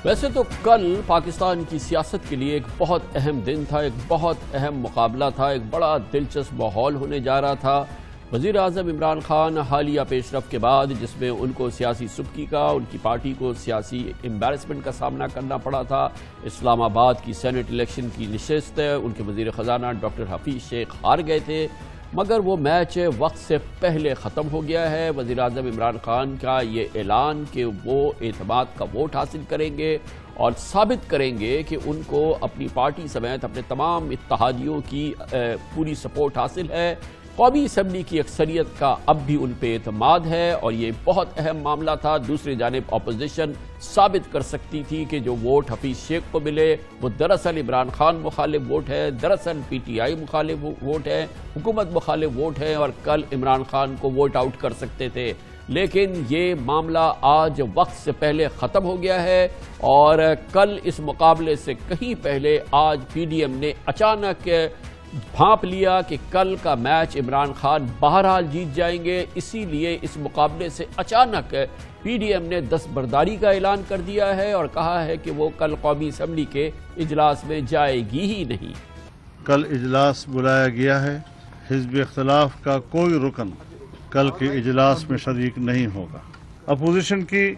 ویسے تو کل پاکستان کی سیاست کے لیے ایک بہت اہم دن تھا، ایک بہت اہم مقابلہ تھا، ایک بڑا دلچسپ ماحول ہونے جا رہا تھا۔ وزیر اعظم عمران خان حالیہ پیش رفت کے بعد، جس میں ان کو سیاسی سبکی کا، ان کی پارٹی کو سیاسی امبیرسمنٹ کا سامنا کرنا پڑا تھا۔ اسلام آباد کی سینٹ الیکشن کی نشست ان کے وزیر خزانہ ڈاکٹر حفیظ شیخ ہار گئے تھے، مگر وہ میچ وقت سے پہلے ختم ہو گیا ہے۔ وزیر اعظم عمران خان کا یہ اعلان کہ وہ اعتماد کا ووٹ حاصل کریں گے اور ثابت کریں گے کہ ان کو اپنی پارٹی سمیت اپنے تمام اتحادیوں کی پوری سپورٹ حاصل ہے۔ قومی اسمبلی کی اکثریت کا اب بھی ان پہ اعتماد ہے اور یہ بہت اہم معاملہ تھا۔ دوسری جانب اپوزیشن ثابت کر سکتی تھی کہ جو ووٹ حفیظ شیخ کو ملے وہ دراصل عمران خان مخالف ووٹ ہے، دراصل پی ٹی آئی مخالف ووٹ ہے، حکومت مخالف ووٹ ہے، اور کل عمران خان کو ووٹ آؤٹ کر سکتے تھے۔ لیکن یہ معاملہ آج وقت سے پہلے ختم ہو گیا ہے، اور کل اس مقابلے سے کہیں پہلے آج پی ڈی ایم نے اچانک بھانپ لیا کہ کل کا میچ عمران خان بہرحال جیت جائیں گے، اسی لیے اس مقابلے سے اچانک پی ڈی ایم نے دستبرداری کا اعلان کر دیا ہے اور کہا ہے کہ وہ کل قومی اسمبلی کے اجلاس میں جائے گی ہی نہیں۔ کل اجلاس بلایا گیا ہے، حزب اختلاف کا کوئی رکن کل کے اجلاس میں شریک نہیں ہوگا۔ اپوزیشن کی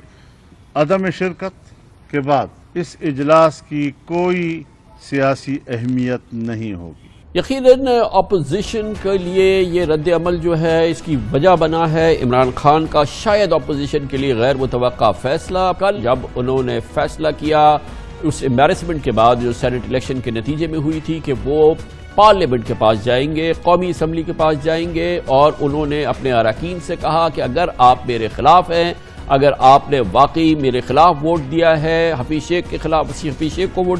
عدم شرکت کے بعد اس اجلاس کی کوئی سیاسی اہمیت نہیں ہوگی۔ یقیناً اپوزیشن کے لیے یہ رد عمل جو ہے اس کی وجہ بنا ہے عمران خان کا شاید اپوزیشن کے لیے غیر متوقع فیصلہ۔ کل جب انہوں نے فیصلہ کیا اس امبیرسمنٹ کے بعد جو سینٹ الیکشن کے نتیجے میں ہوئی تھی کہ وہ پارلیمنٹ کے پاس جائیں گے، قومی اسمبلی کے پاس جائیں گے، اور انہوں نے اپنے اراکین سے کہا کہ اگر آپ میرے خلاف ہیں، اگر آپ نے واقعی میرے خلاف ووٹ دیا ہے، حفیظ شیخ کے خلاف حفیظ شیخ کو ووٹ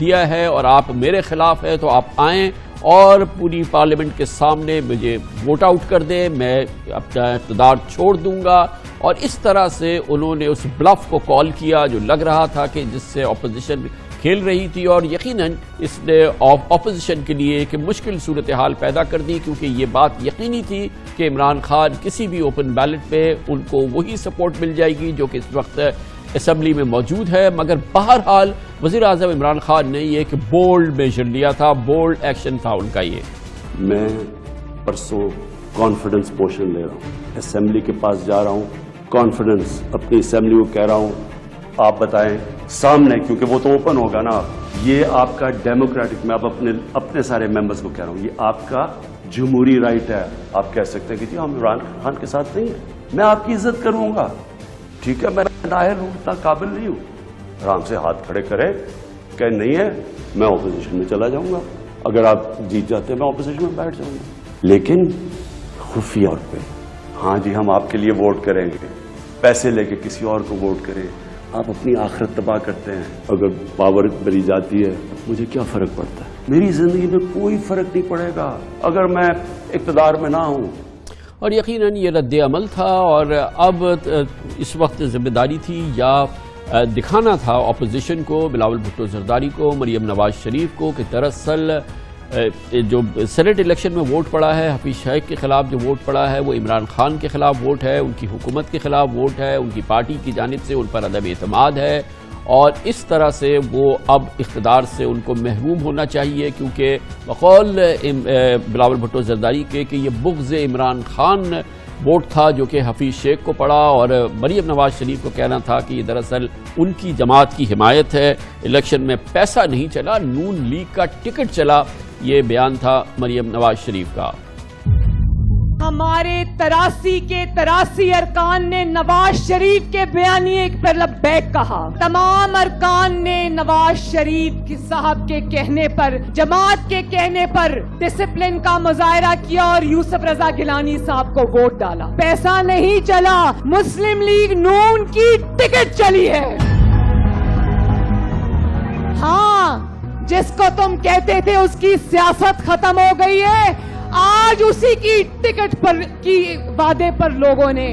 دیا ہے اور آپ میرے خلاف ہیں، تو آپ آئیں اور پوری پارلیمنٹ کے سامنے مجھے ووٹ آؤٹ کر دیں، میں اپنا اقتدار چھوڑ دوں گا۔ اور اس طرح سے انہوں نے اس بلف کو کال کیا جو لگ رہا تھا کہ جس سے اپوزیشن کھیل رہی تھی، اور یقیناً اس نے اپوزیشن کے لیے ایک مشکل صورتحال پیدا کر دی، کیونکہ یہ بات یقینی تھی کہ عمران خان کسی بھی اوپن بیلٹ پہ ان کو وہی سپورٹ مل جائے گی جو کہ اس وقت اسمبلی میں موجود ہے۔ مگر بہرحال وزیر اعظم عمران خان نے یہ ایک بولڈ میجر لیا تھا، بولڈ ایکشن تھا ان کا۔ یہ میں پرسوں کانفیڈنس پوشن لے رہا ہوں، اسمبلی کے پاس جا رہا ہوں، کانفیڈنس اپنی اسمبلی کو کہہ رہا ہوں آپ بتائیں سامنے، کیونکہ وہ تو اوپن ہوگا نا، یہ آپ کا ڈیموکریٹک، میں اب اپنے سارے ممبرز کو کہہ رہا ہوں، یہ آپ کا جمہوری رائٹ ہے۔ آپ کہہ سکتے ہیں کہ جی ہم عمران خان کے ساتھ نہیں ہیں، میں آپ کی عزت کروں گا، ٹھیک ہے، میں نااہل ہوں، اتنا قابل نہیں ہوں، آرام سے ہاتھ کھڑے کریں کہ نہیں ہے میں اپوزیشن میں چلا جاؤں گا، اگر آپ جیت جاتے ہیں میں اپوزیشن میں بیٹھ جاؤں گا، لیکن خفیہ طور پہ ہاں جی ہم آپ کے لیے ووٹ کریں گے، پیسے لے کے کسی اور کو ووٹ کریں، آپ اپنی آخرت تباہ کرتے ہیں۔ اگر پاور ملی جاتی ہے مجھے کیا فرق پڑتا ہے، میری زندگی میں کوئی فرق نہیں پڑے گا اگر میں اقتدار میں نہ ہوں۔ اور یقیناً یہ رد عمل تھا، اور اب اس وقت ذمہ داری تھی یا دکھانا تھا اپوزیشن کو، بلاول بھٹو زرداری کو، مریم نواز شریف کو، کہ دراصل جو سینٹ الیکشن میں ووٹ پڑا ہے حفیظ شیخ کے خلاف، جو ووٹ پڑا ہے وہ عمران خان کے خلاف ووٹ ہے، ان کی حکومت کے خلاف ووٹ ہے، ان کی پارٹی کی جانب سے ان پر عدم اعتماد ہے، اور اس طرح سے وہ اب اقتدار سے ان کو محروم ہونا چاہیے، کیونکہ بقول بلاول بھٹو زرداری کے کہ یہ بغض عمران خان ووٹ تھا جو کہ حفیظ شیخ کو پڑا، اور مریم نواز شریف کو کہنا تھا کہ یہ دراصل ان کی جماعت کی حمایت ہے، الیکشن میں پیسہ نہیں چلا، نون لیگ کا ٹکٹ چلا، یہ بیان تھا مریم نواز شریف کا۔ ہمارے 83 کے 83 ارکان نے نواز شریف کے بیانیے پر لبیک کہا، تمام ارکان نے نواز شریف صاحب کے کہنے پر، جماعت کے کہنے پر ڈسپلن کا مظاہرہ کیا اور یوسف رضا گیلانی صاحب کو ووٹ ڈالا۔ پیسہ نہیں چلا، مسلم لیگ نون کی ٹکٹ چلی ہے۔ ہاں، جس کو تم کہتے تھے اس کی سیاست ختم ہو گئی ہے، آج اسی کی ٹکٹ پر کی وعدے پر لوگوں نے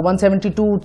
172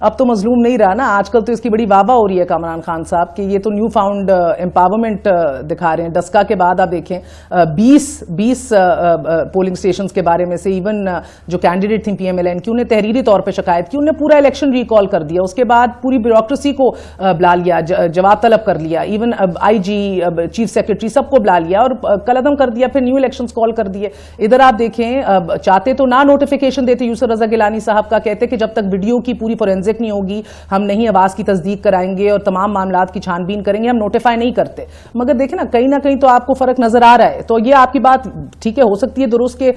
اب تو مظلوم نہیں رہا نا. آج کل تو اس کی بڑی واہ ہو رہی ہے کامران خان صاحب کہ یہ تو نیو فاؤنڈ امپاورمنٹ دکھا رہے ہیں. ڈسکا کے بعد آپ دیکھیں 20 پولنگ اسٹیشنز کے بارے میں سے ایون جو کینڈیڈیٹ تھیں پی ایم ایل این کی, انہیں تحریری طور پہ شکایت کی, انہیں پورا الیکشن ریکال کر دیا. اس کے بعد پوری بیوروکریسی کو بلا لیا, جواب طلب کر لیا, even I G, chief secretary, سب کو بلا لیا اور کل عدم کر دیا. پھر نیو الیکشنز کال کر دیے. ادھر آپ دیکھیں چاہتے تو نہ نوٹیفیکیشن دیتے یوسف رضا گیلانی صاحب کا, کہتے کہ جب تک ویڈیو کی پوری فورینزک نہیں ہوگی ہم نہیں آواز کی تصدیق کرائیں گے اور تمام معاملات کی چھان بین کریں گے, ہم نوٹیفائی نہیں کرتے. مگر دیکھیں نا کہیں نہ کہیں تو آپ کو فرق نظر آ رہا ہے. تو یہ آپ کی بات ٹھیک ہے, ہو سکتی ہے درست کہ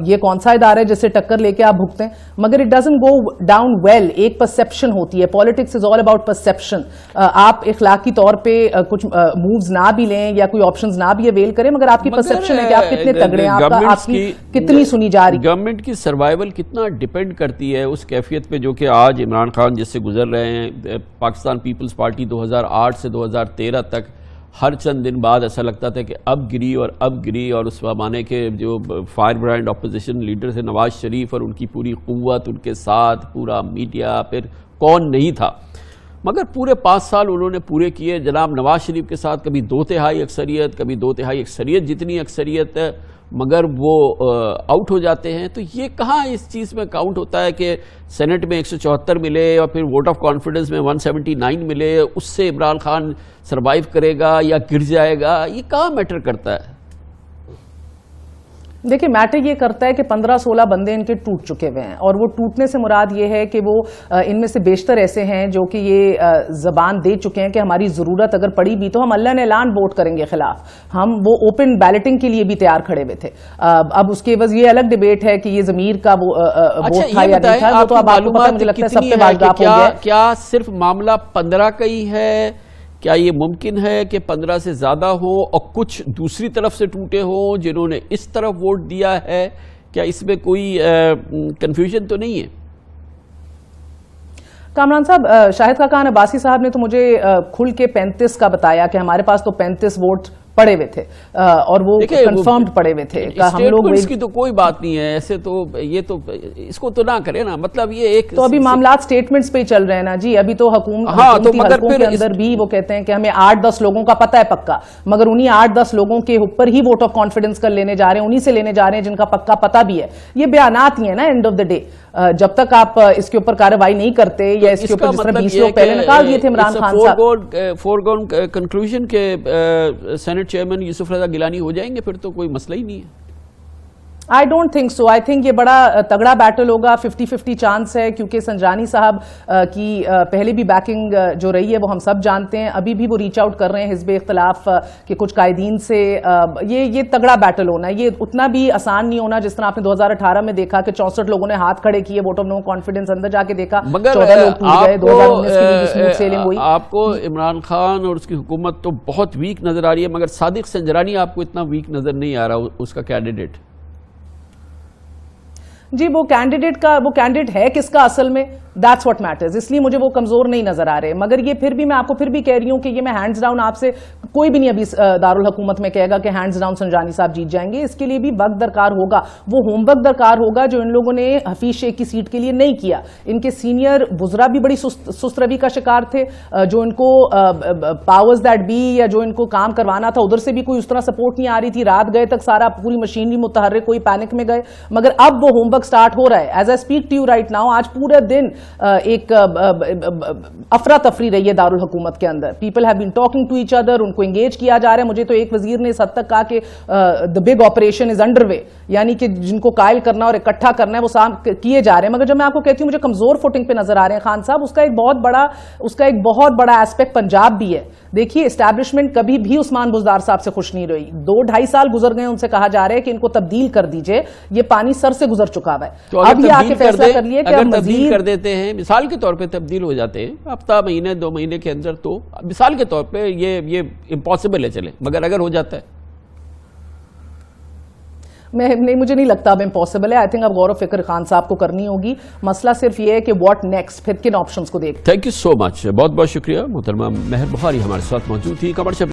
یہ کون سا ادارہ ہے جس سے ٹکر لے کے آپ بھگتے ہیں, مگر it doesn't go down well. ایک پرسپشن ہوتی ہے, politics is all about perception. آپ اخلاقی طور پہ کچھ مووز نہ بھی لیں یا کوئی آپشنز نہ بھی اویل کریں, مگر آپ کی پرسپشن ہے کہ آپ کتنے تگڑے ہیں, آپ کی کتنی سنی جا رہی ہے. گورنمنٹ کی سروائیول کتنا ڈیپینڈ کرتی ہے اس کیفیت پہ جو کہ آج عمران خان جس سے گزر رہے ہیں. پاکستان پیپلز پارٹی 2008 سے 2013 تک ہر چند دن بعد ایسا لگتا تھا کہ اب گری اور اب گری, اور اس زمانے کے جو فائر برانڈ اپوزیشن لیڈر تھے نواز شریف اور ان کی پوری قوت, ان کے ساتھ پورا میڈیا, پھر کون نہیں تھا. مگر پورے 5 سال انہوں نے پورے کیے. جناب نواز شریف کے ساتھ کبھی 2/3 اکثریت, کبھی 2/3 اکثریت جتنی اکثریت, مگر وہ آؤٹ ہو جاتے ہیں. تو یہ کہاں اس چیز میں کاؤنٹ ہوتا ہے کہ سینٹ میں 174 ملے اور پھر ووٹ آف کانفیڈنس میں 179 ملے, اس سے عمران خان سروائیو کرے گا یا گر جائے گا؟ یہ کہاں میٹر کرتا ہے؟ دیکھیں میٹر یہ کرتا ہے کہ 15-16 بندے ان کے ٹوٹ چکے ہوئے ہیں, اور وہ ٹوٹنے سے مراد یہ ہے کہ وہ ان میں سے بیشتر ایسے ہیں جو کہ یہ زبان دے چکے ہیں کہ ہماری ضرورت اگر پڑی بھی تو ہم اللہ نے اعلان ووٹ کریں گے خلاف. ہم وہ اوپن بیلٹنگ کے لیے بھی تیار کھڑے ہوئے تھے. اب اس کے عوض یہ الگ ڈیبیٹ ہے کہ یہ ضمیر کا وہ ووٹ تھا یا نہیں تھا, وہ تو اب آپ کو پتہ, مجھے لگتا ہے سب پہ واجداپ ہو گیا. کیا صرف معاملہ 15 کا ہی ہے؟ کیا یہ ممکن ہے کہ 15 سے زیادہ ہو اور کچھ دوسری طرف سے ٹوٹے ہوں جنہوں نے اس طرف ووٹ دیا ہے؟ کیا اس میں کوئی کنفیوژن تو نہیں ہے؟ کامران صاحب, شاہد خاقان عباسی صاحب نے تو مجھے کھل کے 35 کا بتایا کہ ہمارے پاس تو 35 ووٹ پڑے ہوئے تھے اور وہ کنفرمڈ پڑے ہوئے تھے. ہم لوگ اس کی تو کوئی بات نہیں ہے ایسے, تو یہ تو اس کو تو نہ کرے نا. مطلب یہ ایک تو ابھی معاملات سٹیٹمنٹس پہ ہی چل رہے ہیں نا جی. ابھی تو حکومتی حلقوں کے اندر بھی وہ کہتے ہیں کہ ہمیں 8-10 لوگوں کا پتہ ہے پکا, مگر انہی 8-10 لوگوں کے اوپر ہی ووٹ آف کانفیڈنس کر لینے جا رہے ہیں, انہی سے لینے جا رہے ہیں جن کا پکا پتہ بھی ہے. یہ بیانات ہی ہیں نا اینڈ آف دا ڈے. جب تک آپ اس کے اوپر کارروائی نہیں کرتے یا اس کے اوپر جس طرح 20 لوگ پہلے نکال دیے تھے عمران خان صاحب, فورگون کنکلوژن کے سینٹ چیئرمین یوسف رضا گیلانی ہو جائیں گے, پھر تو کوئی مسئلہ ہی نہیں ہے. I don't think so. I think یہ بڑا تگڑا بیٹل ہوگا. 50-50 چانس ہے, کیونکہ سنجانی صاحب کی پہلے بھی بیکنگ جو رہی ہے وہ ہم سب جانتے ہیں. ابھی بھی وہ ریچ آؤٹ کر رہے ہیں حزب اختلاف کے کچھ قائدین سے. یہ تگڑا بیٹل ہونا ہے, یہ اتنا بھی آسان نہیں ہونا جس طرح آپ نے 2018 میں دیکھا کہ 64 لوگوں نے ہاتھ کھڑے کیے ووٹ آف نو کانفیڈنس, اندر جا کے دیکھا 14 لوگ ٹوٹ گئے. 2019 کی بھی اسموتھ سیلنگ ہوئی. آپ کو عمران خان اور اس کی حکومت تو بہت ویک نظر آ رہی ہے, مگر صادق سنجرانی آپ کو اتنا ویک نظر نہیں آ رہا اس کا کینڈیڈیٹ. جی وہ کینڈیڈیٹ ہے کس کا اصل میں, دیٹس واٹ میٹرز. اس لیے مجھے وہ کمزور نہیں نظر آ رہے. مگر یہ پھر بھی میں آپ کو پھر بھی کہہ رہی ہوں کہ یہ میں ہینڈز ڈاؤن, آپ سے کوئی بھی نہیں ابھی دارالحکومت میں کہے گا کہ ہینڈز ڈاؤن سنجانی صاحب جیت جائیں گے. اس کے لیے بھی وقت درکار ہوگا, وہ ہوم ورک درکار ہوگا جو ان لوگوں نے حفیظ شیخ کی سیٹ کے لیے نہیں کیا. ان کے سینئر وزراء بھی بڑی سست روی کا شکار تھے, جو ان کو پاورز دیٹ بی یا جو ان کو کام کروانا تھا ادھر سے بھی کوئی اس طرح سپورٹ نہیں آ رہی تھی. رات گئے تک سارا پوری مشینری متحرک, کوئی پینک میں گئے. مگر اب وہ ہوم ورک سٹارٹ ہو رہا ہے. As I speak to you right now, آج پورے دن ایک افراتفری رہی ہے دارالحکومت کے اندر. People have been talking to each other, ان کو انگیج کیا جا رہا ہے. مجھے تو ایک وزیر نے اس حد تک کہا کہ the big operation is underway, یعنی کہ جن کو قائل کرنا اور اکٹھا کرنا ہے وہ کیے جا رہے ہیں. مگر جب میں آپ کو کہتی ہوں مجھے کمزور فوٹنگ پہ نظر آ رہے ہیں خان صاحب, اس کا ایک بہت بڑا ایسپیکٹ پنجاب بھی ہے. دیکھیے اسٹیبلشمنٹ کبھی بھی عثمان بزدار صاحب سے خوش نہیں رہی. 2-2.5 سال گزر گئے, ان سے کہا جا رہا ہے کہ ان کو تبدیل کر دیجئے, یہ پانی سر سے گزر چکا ہوا ہے. اب یہ آ کے فیصلہ کر لیے کہ اگر تبدیل کر دیتے ہیں, مثال کے طور پہ تبدیل ہو جاتے ہیں ہفتہ مہینے 2 مہینے کے اندر, تو مثال کے طور پہ یہ امپاسبل ہے چلے, مگر اگر ہو جاتا ہے مجھے نہیں لگتا اب امپاسبل ہے. آئی تھنک اب غور و فکر خان صاحب کو کرنی ہوگی. مسئلہ صرف یہ ہے کہ واٹ نیکسٹ, پھر کن آپشنز کو دیکھ. تھینک یو سو مچ, بہت بہت شکریہ. محترمہ مہر بخاری ہمارے ساتھ موجود تھی. کمرشل